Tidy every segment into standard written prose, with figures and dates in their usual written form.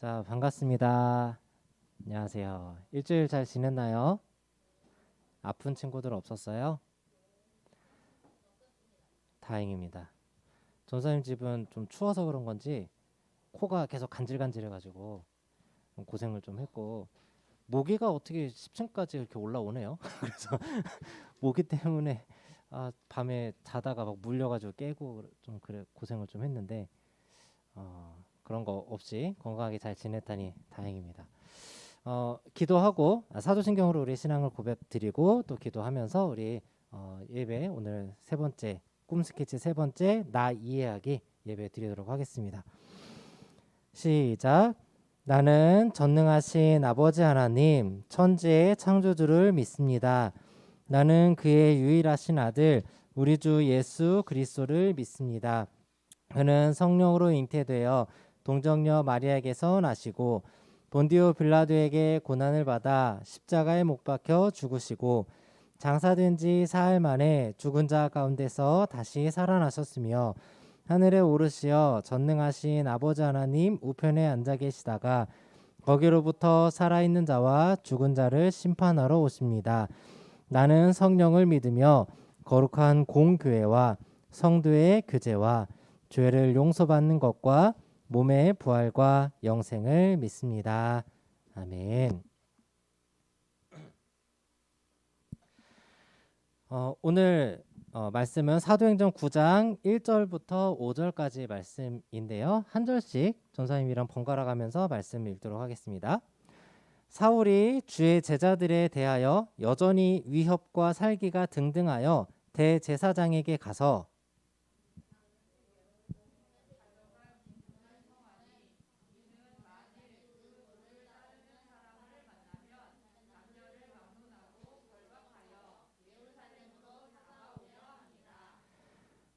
자, 반갑습니다. 안녕하세요. 일주일 잘 지냈나요? 아픈 친구들 없었어요? 다행입니다. 전사님 집은 좀 추워서 그런 건지 코가 계속 간질간질해가지고 좀 고생을 좀 했고 모기가 어떻게 10층까지 이렇게 올라오네요. 그래서 모기 때문에 밤에 자다가 막 물려가지고 깨고 좀 그래 고생을 좀 했는데 그런 거 없이 건강하게 잘 지냈다니 다행입니다. 기도하고 사도신경으로 우리 신앙을 고백드리고 또 기도하면서 우리 예배 오늘 세 번째 꿈 스케치 세 번째 나 이해하기 예배 드리도록 하겠습니다. 시작. 나는 전능하신 아버지 하나님 천지의 창조주를 믿습니다. 나는 그의 유일하신 아들 우리 주 예수 그리스도를 믿습니다. 그는 성령으로 잉태되어 동정녀 마리아에게서 나시고 본디오 빌라도에게 고난을 받아 십자가에 못 박혀 죽으시고 장사된 지 사흘 만에 죽은 자 가운데서 다시 살아나셨으며 하늘에 오르시어 전능하신 아버지 하나님 우편에 앉아 계시다가 거기로부터 살아있는 자와 죽은 자를 심판하러 오십니다. 나는 성령을 믿으며 거룩한 공교회와 성도의 교제와 죄를 용서받는 것과 몸의 부활과 영생을 믿습니다. 아멘. 오늘 말씀은 사도행전 9장 1절부터 5절까지 말씀인데요. 한 절씩 전사님이랑 번갈아 가면서 말씀 읽도록 하겠습니다. 사울이 주의 제자들에 대하여 여전히 위협과 살기가 등등하여 대제사장에게 가서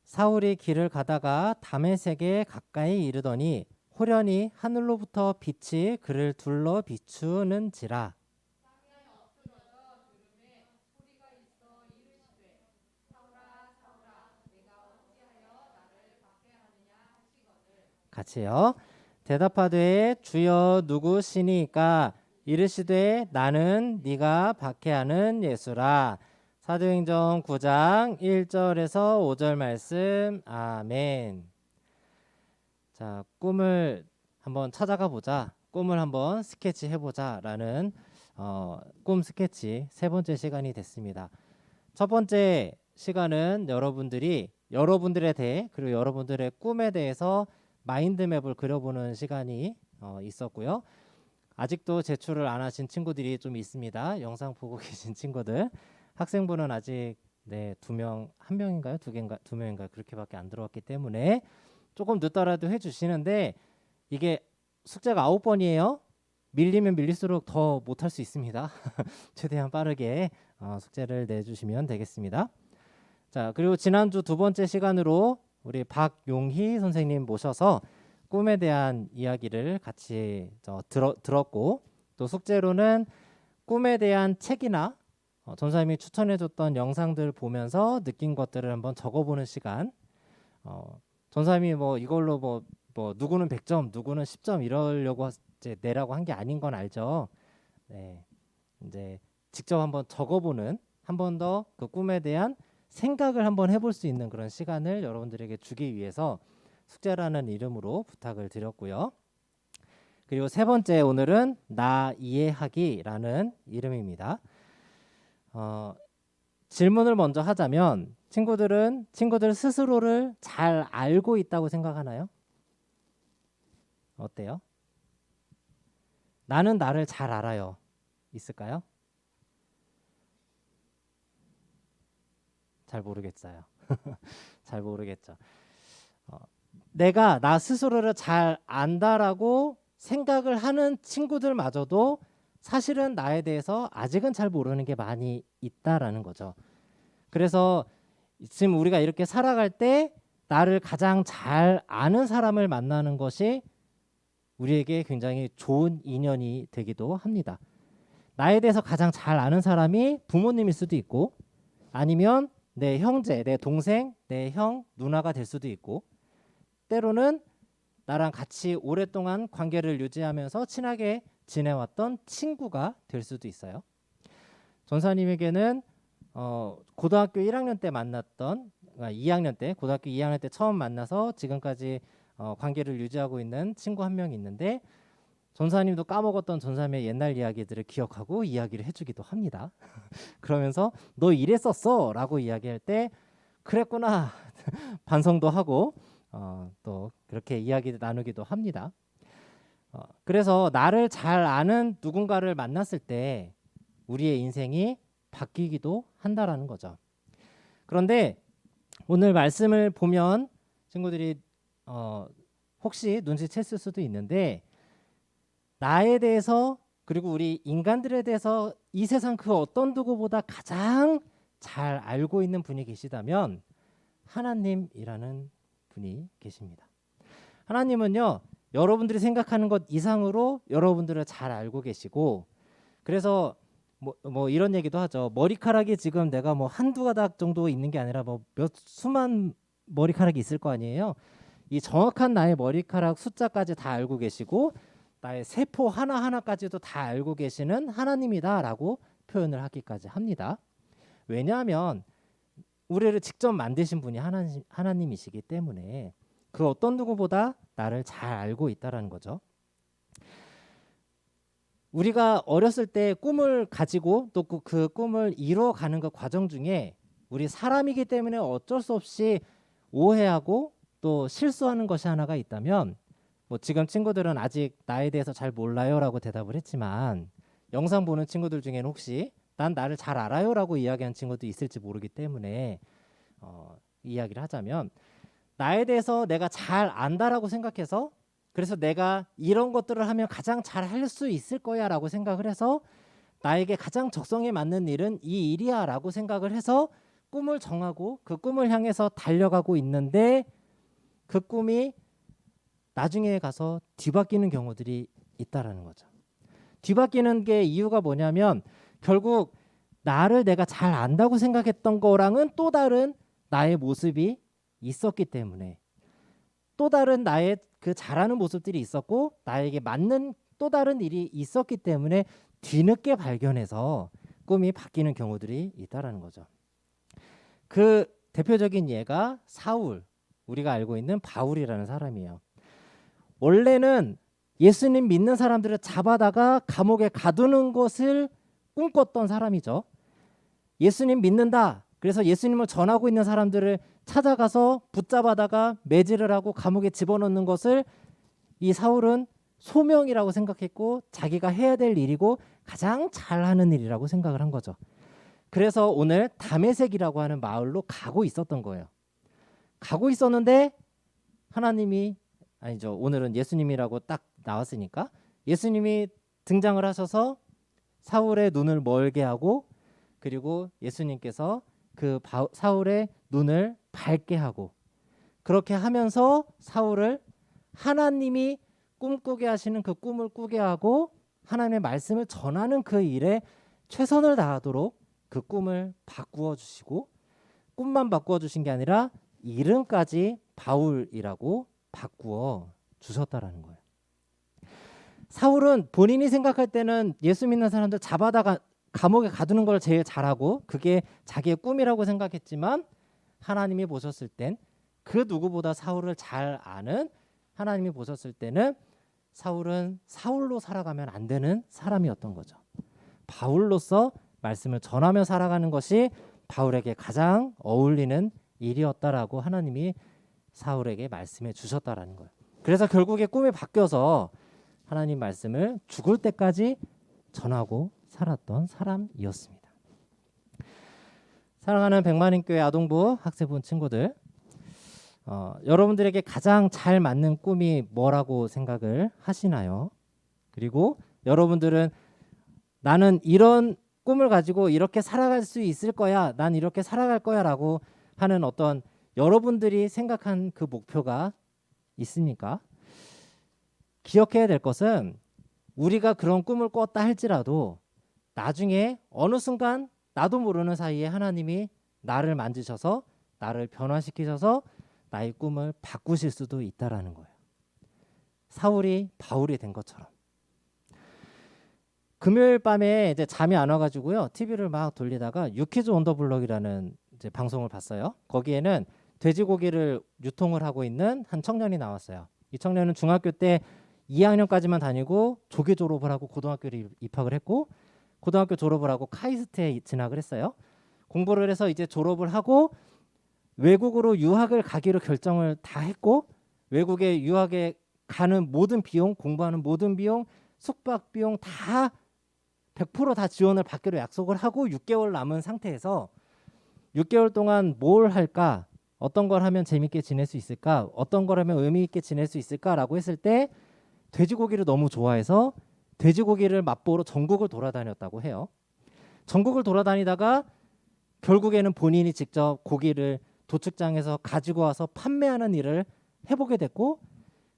사울이 길을 가다가 다메섹에 가까이 이르더니 호련히 하늘로부터 빛이 그를 둘러 비추는지라. 같이요. 대답하되 주여 누구시니까 이르시되 나는 네가 박해하는 예수라. 사도행전 9장 1절에서 5절 말씀. 아멘. 자, 꿈을 한번 찾아가 보자. 꿈을 한번 스케치해 보자라는 꿈 스케치 세 번째 시간이 됐습니다. 첫 번째 시간은 여러분들에 대해 그리고 여러분들의 꿈에 대해서 마인드맵을 그려보는 시간이 있었고요. 아직도 제출을 안 하신 친구들이 좀 있습니다. 영상 보고 계신 친구들. 학생부는 아직 두 명, 한 명인가요? 두 개인가? 두 명인가요? 그렇게밖에 안 들어왔기 때문에 조금 늦더라도 해주시는데 이게 숙제가 9번이에요. 밀리면 밀릴수록 더 못할 수 있습니다. 최대한 빠르게 숙제를 내주시면 되겠습니다. 자, 그리고 지난주 두 번째 시간으로 우리 박용희 선생님 모셔서 꿈에 대한 이야기를 같이 들었고 또 숙제로는 꿈에 대한 책이나 전사님이 추천해줬던 영상들 보면서 느낀 것들을 한번 적어보는 시간. 전사님이 뭐 이걸로 뭐 누구는 100점, 누구는 10점 이러려고 이제 내라고 한 게 아닌 건 알죠. 네, 이제 직접 한번 적어보는 한 번 더 그 꿈에 대한 생각을 한번 해볼 수 있는 그런 시간을 여러분들에게 주기 위해서 숙제라는 이름으로 부탁을 드렸고요. 그리고 세 번째 오늘은 나 이해하기라는 이름입니다. 질문을 먼저 하자면 친구들 스스로를 잘 알고 있다고 생각하나요? 어때요? 나는 나를 잘 알아요. 있을까요? 잘 모르겠어요. 잘 모르겠죠. 내가 나 스스로를 잘 안다라고 생각을 하는 친구들마저도 사실은 나에 대해서 아직은 잘 모르는 게 많이 있다라는 거죠. 그래서 지금 우리가 이렇게 살아갈 때 나를 가장 잘 아는 사람을 만나는 것이 우리에게 굉장히 좋은 인연이 되기도 합니다. 나에 대해서 가장 잘 아는 사람이 부모님일 수도 있고 아니면 내 형제, 내 동생, 내 형, 누나가 될 수도 있고 때로는 나랑 같이 오랫동안 관계를 유지하면서 친하게 지내왔던 친구가 될 수도 있어요. 전사님에게는 고등학교 1학년 때 만났던 2학년 때 고등학교 2학년 때 처음 만나서 지금까지 관계를 유지하고 있는 친구 한 명 있는데 전사님도 까먹었던 전사님의 옛날 이야기들을 기억하고 이야기를 해주기도 합니다. 그러면서 너 이랬었어 라고 이야기할 때 그랬구나 반성도 하고 또 그렇게 이야기 나누기도 합니다. 그래서 나를 잘 아는 누군가를 만났을 때 우리의 인생이 바뀌기도 한다라는 거죠. 그런데 오늘 말씀을 보면 친구들이 혹시 눈치챘을 수도 있는데 나에 대해서 그리고 우리 인간들에 대해서 이 세상 그 어떤 누구보다 가장 잘 알고 있는 분이 계시다면 하나님이라는 분이 계십니다. 하나님은요, 여러분들이 생각하는 것 이상으로 여러분들을 잘 알고 계시고, 그래서 뭐 이런 얘기도 하죠. 머리카락이 지금 내가 뭐 한두 가닥 정도 있는 게 아니라 뭐 몇 수만 머리카락이 있을 거 아니에요. 이 정확한 나의 머리카락 숫자까지 다 알고 계시고 나의 세포 하나하나까지도 다 알고 계시는 하나님이다라고 표현을 하기까지 합니다. 왜냐하면 우리를 직접 만드신 분이 하나님이시기 때문에 그 어떤 누구보다 나를 잘 알고 있다라는 거죠. 우리가 어렸을 때 꿈을 가지고 또 그 꿈을 이루어가는 그 과정 중에 우리 사람이기 때문에 어쩔 수 없이 오해하고 또 실수하는 것이 하나가 있다면 뭐 지금 친구들은 아직 나에 대해서 잘 몰라요라고 대답을 했지만 영상 보는 친구들 중에는 혹시 난 나를 잘 알아요라고 이야기하는 친구도 있을지 모르기 때문에 이야기를 하자면 나에 대해서 내가 잘 안다라고 생각해서 그래서 내가 이런 것들을 하면 가장 잘 할 수 있을 거야 라고 생각을 해서 나에게 가장 적성에 맞는 일은 이 일이야 라고 생각을 해서 꿈을 정하고 그 꿈을 향해서 달려가고 있는데 그 꿈이 나중에 가서 뒤바뀌는 경우들이 있다라는 거죠. 뒤바뀌는 게 이유가 뭐냐면 결국 나를 내가 잘 안다고 생각했던 거랑은 또 다른 나의 모습이 있었기 때문에 또 다른 나의 그 잘하는 모습들이 있었고 나에게 맞는 또 다른 일이 있었기 때문에 뒤늦게 발견해서 꿈이 바뀌는 경우들이 있다라는 거죠. 그 대표적인 예가 사울, 우리가 알고 있는 바울이라는 사람이에요. 원래는 예수님 믿는 사람들을 잡아다가 감옥에 가두는 것을 꿈꿨던 사람이죠. 예수님 믿는다. 그래서 예수님을 전하고 있는 사람들을 찾아가서 붙잡아다가 매질을 하고 감옥에 집어넣는 것을 이 사울은 소명이라고 생각했고 자기가 해야 될 일이고 가장 잘하는 일이라고 생각을 한 거죠. 그래서 오늘 다메섹이라고 하는 마을로 가고 있었던 거예요. 가고 있었는데 하나님이 아니죠. 오늘은 예수님이라고 딱 나왔으니까 예수님이 등장을 하셔서 사울의 눈을 멀게 하고 그리고 예수님께서 그 사울의 눈을 밝게 하고 그렇게 하면서 사울을 하나님이 꿈꾸게 하시는 그 꿈을 꾸게 하고 하나님의 말씀을 전하는 그 일에 최선을 다하도록 그 꿈을 바꾸어 주시고 꿈만 바꾸어 주신 게 아니라 이름까지 바울이라고 바꾸어 주셨다라는 거예요. 사울은 본인이 생각할 때는 예수 믿는 사람들 잡아다가 감옥에 가두는 걸 제일 잘하고 그게 자기의 꿈이라고 생각했지만 하나님이 보셨을 땐 그 누구보다 사울을 잘 아는 하나님이 보셨을 때는 사울은 사울로 살아가면 안 되는 사람이었던 거죠. 바울로서 말씀을 전하며 살아가는 것이 바울에게 가장 어울리는 일이었다라고 하나님이 사울에게 말씀해 주셨다라는 거예요. 그래서 결국에 꿈이 바뀌어서 하나님 말씀을 죽을 때까지 전하고 살았던 사람이었습니다. 사랑하는 백만인교회 아동부 학생분 친구들, 여러분들에게 가장 잘 맞는 꿈이 뭐라고 생각을 하시나요? 그리고 여러분들은 나는 이런 꿈을 가지고 이렇게 살아갈 수 있을 거야, 난 이렇게 살아갈 거야 라고 하는 어떤 여러분들이 생각한 그 목표가 있습니까? 기억해야 될 것은 우리가 그런 꿈을 꿨다 할지라도 나중에 어느 순간 나도 모르는 사이에 하나님이 나를 만지셔서 나를 변화시키셔서 나의 꿈을 바꾸실 수도 있다라는 거예요. 사울이 바울이 된 것처럼. 금요일 밤에 이제 잠이 안 와가지고요, TV를 막 돌리다가 유키즈 온 더 블럭이라는 이제 방송을 봤어요. 거기에는 돼지고기를 유통을 하고 있는 한 청년이 나왔어요. 이 청년은 중학교 때 2학년까지만 다니고 조기 졸업을 하고 고등학교를 입학을 했고, 고등학교 졸업을 하고 카이스트에 진학을 했어요. 공부를 해서 이제 졸업을 하고 외국으로 유학을 가기로 결정을 다 했고, 외국에 유학에 가는 모든 비용, 공부하는 모든 비용, 숙박 비용 다 100% 다 지원을 받기로 약속을 하고 6개월 남은 상태에서 6개월 동안 뭘 할까? 어떤 걸 하면 재밌게 지낼 수 있을까? 어떤 걸 하면 의미 있게 지낼 수 있을까라고 했을 때 돼지고기를 너무 좋아해서 돼지고기를 맛보러 전국을 돌아다녔다고 해요. 전국을 돌아다니다가 결국에는 본인이 직접 고기를 도축장에서 가지고 와서 판매하는 일을 해보게 됐고,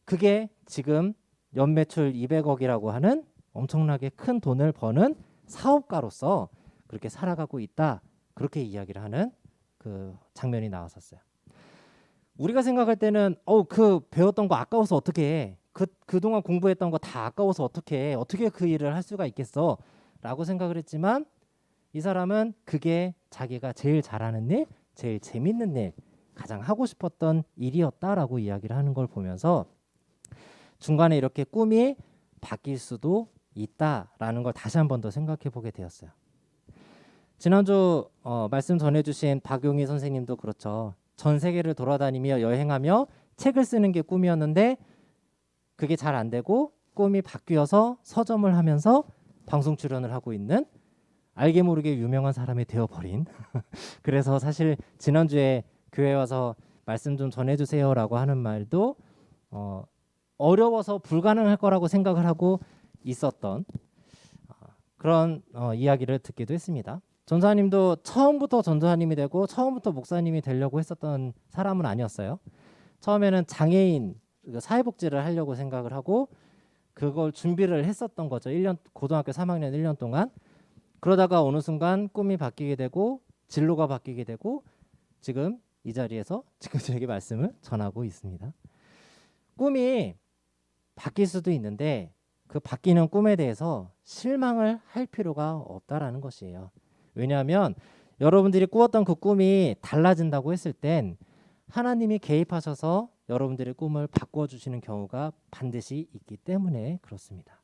그게 지금 연매출 200억이라고 하는 엄청나게 큰 돈을 버는 사업가로서 그렇게 살아가고 있다, 그렇게 이야기를 하는 그 장면이 나왔었어요. 우리가 생각할 때는 그 배웠던 거 아까워서 어떻게 해? 그동안 공부했던 거 다 아까워서 어떻게 해? 어떻게 그 일을 할 수가 있겠어? 라고 생각을 했지만, 이 사람은 그게 자기가 제일 잘하는 일, 제일 재밌는 일, 가장 하고 싶었던 일이었다라고 이야기를 하는 걸 보면서 중간에 이렇게 꿈이 바뀔 수도 있다라는 걸 다시 한 번 더 생각해 보게 되었어요. 지난주 말씀 전해주신 박용희 선생님도 그렇죠. 전 세계를 돌아다니며 여행하며 책을 쓰는 게 꿈이었는데 그게 잘 안 되고 꿈이 바뀌어서 서점을 하면서 방송 출연을 하고 있는 알게 모르게 유명한 사람이 되어버린 그래서 사실 지난주에 교회 와서 말씀 좀 전해주세요라고 하는 말도 어려워서 불가능할 거라고 생각을 하고 있었던 그런 이야기를 듣기도 했습니다. 전도사님도 처음부터 전도사님이 되고 처음부터 목사님이 되려고 했었던 사람은 아니었어요. 처음에는 장애인 사회복지를 하려고 생각을 하고 그걸 준비를 했었던 거죠. 1년, 고등학교 3학년 1년 동안. 그러다가 어느 순간 꿈이 바뀌게 되고 진로가 바뀌게 되고 지금 이 자리에서 친구들에게 말씀을 전하고 있습니다. 꿈이 바뀔 수도 있는데 그 바뀌는 꿈에 대해서 실망을 할 필요가 없다라는 것이에요. 왜냐하면 여러분들이 꾸었던 그 꿈이 달라진다고 했을 땐 하나님이 개입하셔서 여러분들의 꿈을 바꾸어 주시는 경우가 반드시 있기 때문에 그렇습니다.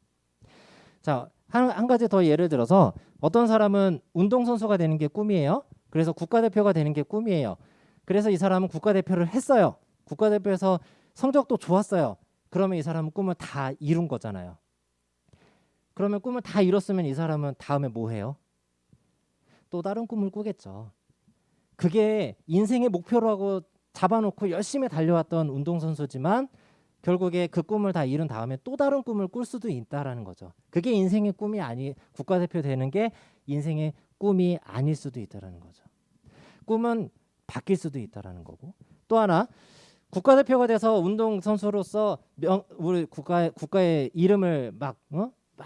자, 한 가지 더 예를 들어서 어떤 사람은 운동선수가 되는 게 꿈이에요. 그래서 국가대표가 되는 게 꿈이에요. 그래서 이 사람은 국가대표를 했어요. 국가대표에서 성적도 좋았어요. 그러면 이 사람은 꿈을 다 이룬 거잖아요. 그러면 꿈을 다 이뤘으면 이 사람은 다음에 뭐 해요? 또 다른 꿈을 꾸겠죠. 그게 인생의 목표라고 잡아놓고 열심히 달려왔던 운동선수지만 결국에 그 꿈을 다 이룬 다음에 또 다른 꿈을 꿀 수도 있다라는 거죠. 그게 인생의 꿈이 국가대표 되는 게 인생의 꿈이 아닐 수도 있다라는 거죠. 꿈은 바뀔 수도 있다라는 거고, 또 하나 국가대표가 돼서 운동선수로서 우리 국가의 이름을 막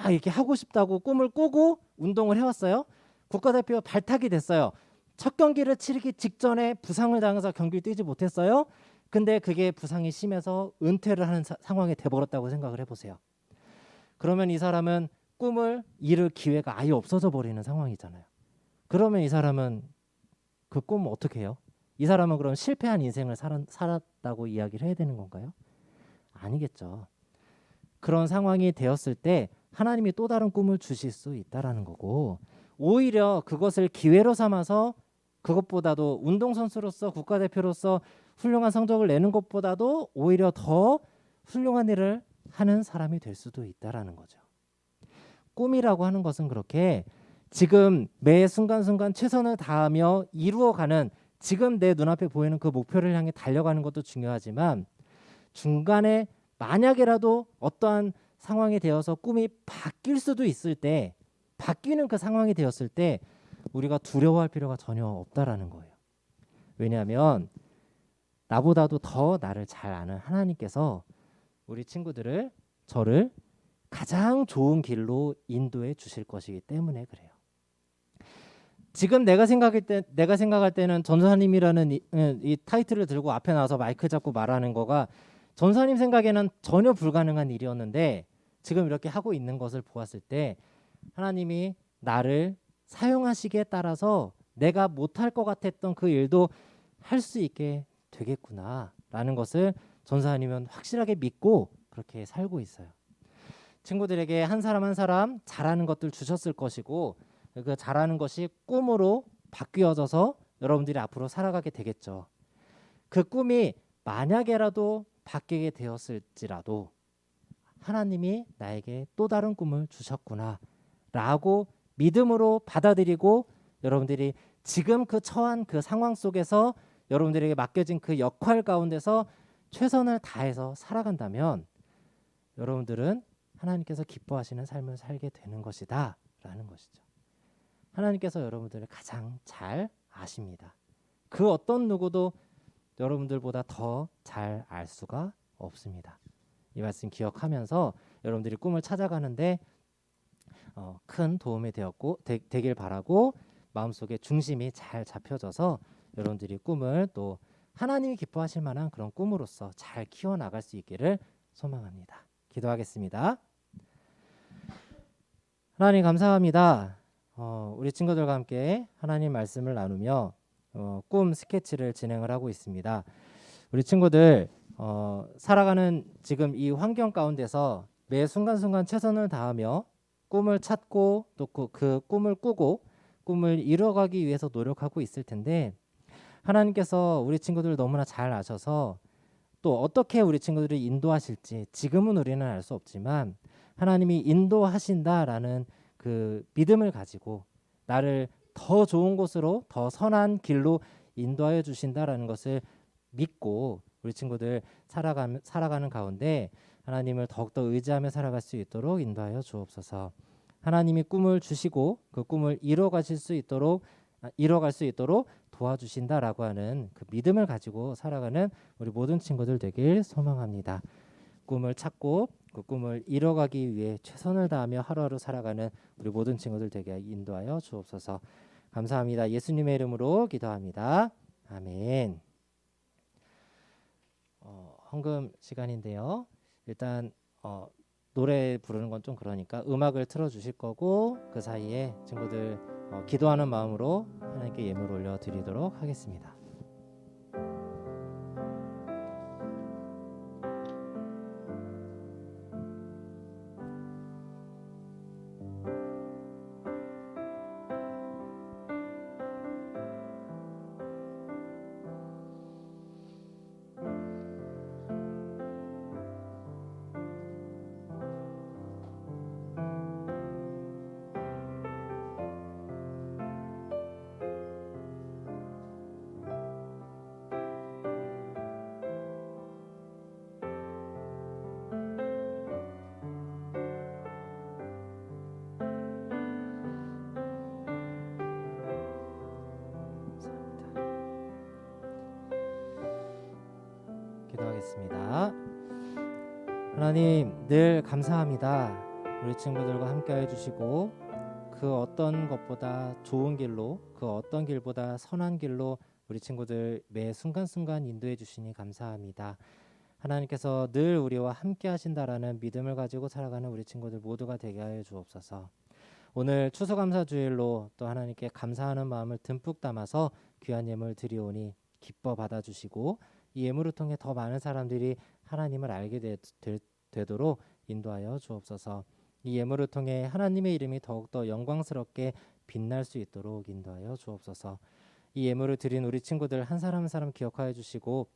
이렇게 하고 싶다고 꿈을 꾸고 운동을 해왔어요. 국가대표 발탁이 됐어요. 첫 경기를 치르기 직전에 부상을 당해서 경기를 뛰지 못했어요. 근데 그게 부상이 심해서 은퇴를 하는 상황이 돼버렸다고 생각을 해보세요. 그러면 이 사람은 꿈을 이룰 기회가 아예 없어져 버리는 상황이잖아요. 그러면 이 사람은 그 꿈 어떻게 해요? 이 사람은 그럼 실패한 인생을 살았다고 이야기를 해야 되는 건가요? 아니겠죠. 그런 상황이 되었을 때 하나님이 또 다른 꿈을 주실 수 있다라는 거고, 오히려 그것을 기회로 삼아서 그것보다도 운동선수로서 국가대표로서 훌륭한 성적을 내는 것보다도 오히려 더 훌륭한 일을 하는 사람이 될 수도 있다라는 거죠. 꿈이라고 하는 것은 그렇게 지금 매 순간순간 최선을 다하며 이루어가는, 지금 내 눈앞에 보이는 그 목표를 향해 달려가는 것도 중요하지만 중간에 만약에라도 어떠한 상황이 되어서 꿈이 바뀔 수도 있을 때, 바뀌는 그 상황이 되었을 때 우리가 두려워할 필요가 전혀 없다라는 거예요. 왜냐하면 나보다도 더 나를 잘 아는 하나님께서 우리 친구들을, 저를 가장 좋은 길로 인도해 주실 것이기 때문에 그래요. 지금 내가 생각할 때는 전도사님이라는 이 타이틀을 들고 앞에 나와서 마이크 잡고 말하는 거가 전사님 생각에는 전혀 불가능한 일이었는데 지금 이렇게 하고 있는 것을 보았을 때 하나님이 나를 사용하시기에 따라서 내가 못할 것 같았던 그 일도 할 수 있게 되겠구나라는 것을 전사님은 확실하게 믿고 그렇게 살고 있어요. 친구들에게 한 사람 한 사람 잘하는 것들 주셨을 것이고 그 잘하는 것이 꿈으로 바뀌어져서 여러분들이 앞으로 살아가게 되겠죠. 그 꿈이 만약에라도 바뀌게 되었을지라도 하나님이 나에게 또 다른 꿈을 주셨구나 라고 믿음으로 받아들이고 여러분들이 지금 그 처한 그 상황 속에서 여러분들에게 맡겨진 그 역할 가운데서 최선을 다해서 살아간다면 여러분들은 하나님께서 기뻐하시는 삶을 살게 되는 것이다 라는 것이죠. 하나님께서 여러분들을 가장 잘 아십니다. 그 어떤 누구도 여러분들보다 더 잘 알 수가 없습니다. 이 말씀 기억하면서 여러분들이 꿈을 찾아가는데 큰 도움이 되길 바라고 마음속에 중심이 잘 잡혀져서 여러분들이 꿈을 또 하나님이 기뻐하실 만한 그런 꿈으로서 잘 키워나갈 수 있기를 소망합니다. 기도하겠습니다. 하나님 감사합니다. 우리 친구들과 함께 하나님 말씀을 나누며 꿈 스케치를 진행을 하고 있습니다. 우리 친구들 살아가는 지금 이 환경 가운데서 매 순간순간 최선을 다하며 꿈을 찾고 또 그 꿈을 꾸고 꿈을 이뤄가기 위해서 노력하고 있을 텐데 하나님께서 우리 친구들을 너무나 잘 아셔서 또 어떻게 우리 친구들을 인도하실지 지금은 우리는 알 수 없지만 하나님이 인도하신다라는 그 믿음을 가지고 나를 더 좋은 곳으로 더 선한 길로 인도하여 주신다라는 것을 믿고 우리 친구들 살아가는 가운데 하나님을 더욱더 의지하며 살아갈 수 있도록 인도하여 주옵소서. 하나님이 꿈을 주시고 그 꿈을 이뤄갈 수 있도록 도와주신다라고 하는 그 믿음을 가지고 살아가는 우리 모든 친구들 되길 소망합니다. 꿈을 찾고 그 꿈을 이뤄가기 위해 최선을 다하며 하루하루 살아가는 우리 모든 친구들 되게 인도하여 주옵소서. 감사합니다. 예수님의 이름으로 기도합니다. 아멘. 헌금 시간인데요. 일단 노래 부르는 건 좀 그러니까 음악을 틀어주실 거고 그 사이에 친구들 기도하는 마음으로 하나님께 예물 올려드리도록 하겠습니다. 기도하겠습니다. 하나님 늘 감사합니다. 우리 친구들과 함께 해주시고 그 어떤 것보다 좋은 길로 그 어떤 길보다 선한 길로 우리 친구들 매 순간순간 인도해 주시니 감사합니다. 하나님께서 늘 우리와 함께 하신다라는 믿음을 가지고 살아가는 우리 친구들 모두가 되게 하여 주옵소서. 오늘 추수감사주일로 또 하나님께 감사하는 마음을 듬뿍 담아서 귀한 예물 드리오니 기뻐 받아주시고 이 예물을 통해 더 많은 사람들이 하나님을 알게 되도록 인도하여 주옵소서. 이 예물을 통해 하나님의 이름이 더욱더 영광스럽게 빛날 수 있도록 인도하여 주옵소서. 이 예물을 드린 우리 친구들 한 사람 한 사람 기억하여 주시고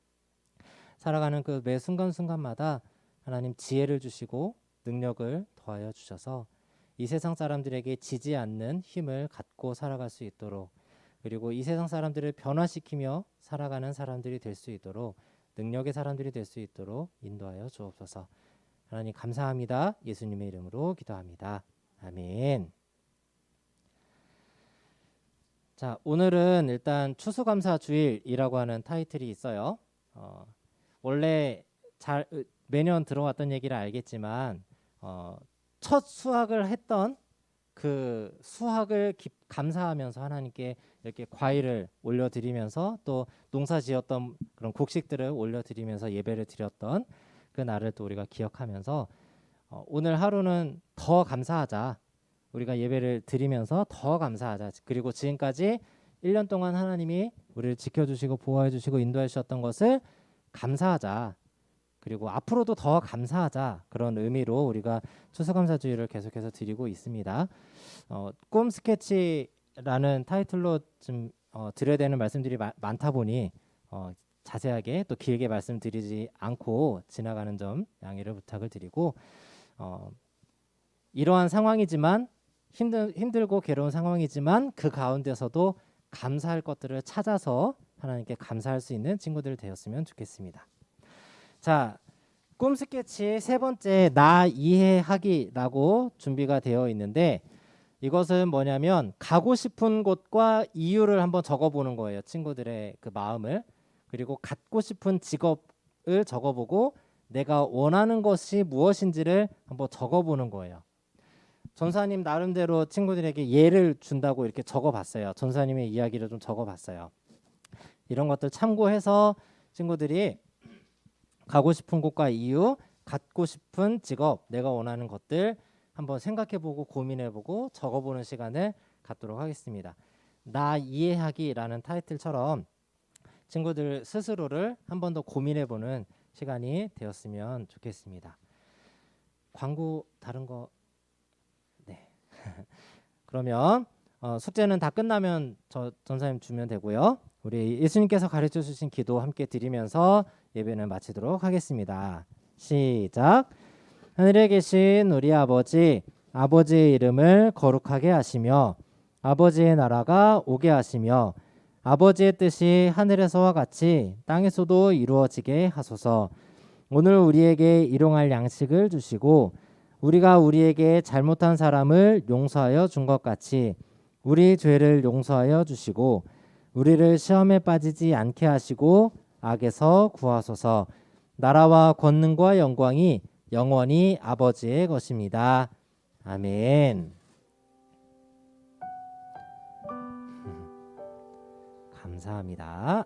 살아가는 그 매 순간순간마다 하나님 지혜를 주시고 능력을 더하여 주셔서 이 세상 사람들에게 지지 않는 힘을 갖고 살아갈 수 있도록 그리고 이 세상 사람들을 변화시키며 살아가는 사람들이 될 수 있도록 능력의 사람들이 될 수 있도록 인도하여 주옵소서. 하나님 감사합니다. 예수님의 이름으로 기도합니다. 아멘. 자, 오늘은 일단 추수감사주일이라고 하는 타이틀이 있어요. 원래 매년 들어왔던 얘기를 알겠지만 첫 수확을 했던 그 수확을 감사하면서 하나님께 이렇게 과일을 올려드리면서 또 농사지었던 그런 곡식들을 올려드리면서 예배를 드렸던 그 날을 또 우리가 기억하면서 오늘 하루는 더 감사하자. 우리가 예배를 드리면서 더 감사하자. 그리고 지금까지 1년 동안 하나님이 우리를 지켜주시고 보호해 주시고 인도해 주셨던 것을 감사하자. 그리고 앞으로도 더 감사하자. 그런 의미로 우리가 추수감사주의를 계속해서 드리고 있습니다. 꿈 스케치라는 타이틀로 좀 드려야 되는 말씀들이 많다 보니 자세하게 또 길게 말씀드리지 않고 지나가는 점 양해를 부탁을 드리고 이러한 상황이지만 힘들고 괴로운 상황이지만 그 가운데서도 감사할 것들을 찾아서 하나님께 감사할 수 있는 친구들 되었으면 좋겠습니다. 자, 꿈 스케치 세 번째 나 이해하기라고 준비가 되어 있는데 이것은 뭐냐면 가고 싶은 곳과 이유를 한번 적어보는 거예요. 친구들의 그 마음을. 그리고 갖고 싶은 직업을 적어보고 내가 원하는 것이 무엇인지를 한번 적어보는 거예요. 전사님 나름대로 친구들에게 예를 준다고 이렇게 적어봤어요. 전사님의 이야기를 좀 적어봤어요. 이런 것들 참고해서 친구들이 가고 싶은 곳과 이유, 갖고 싶은 직업, 내가 원하는 것들 한번 생각해보고 고민해보고 적어보는 시간을 갖도록 하겠습니다. 나 이해하기라는 타이틀처럼 친구들 스스로를 한 번 더 고민해보는 시간이 되었으면 좋겠습니다. 광고 다른 거 네. 그러면 숙제는 다 끝나면 전사님 주면 되고요. 우리 예수님께서 가르쳐 주신 기도 함께 드리면서 예배는 마치도록 하겠습니다. 시작. 하늘에 계신 우리 아버지, 아버지의 이름을 거룩하게 하시며 아버지의 나라가 오게 하시며 아버지의 뜻이 하늘에서와 같이 땅에서도 이루어지게 하소서. 오늘 우리에게 일용할 양식을 주시고 우리가 우리에게 잘못한 사람을 용서하여 준 것 같이 우리 죄를 용서하여 주시고 우리를 시험에 빠지지 않게 하시고 악에서 구하소서. 나라와 권능과 영광이 영원히 아버지의 것입니다. 아멘. 감사합니다.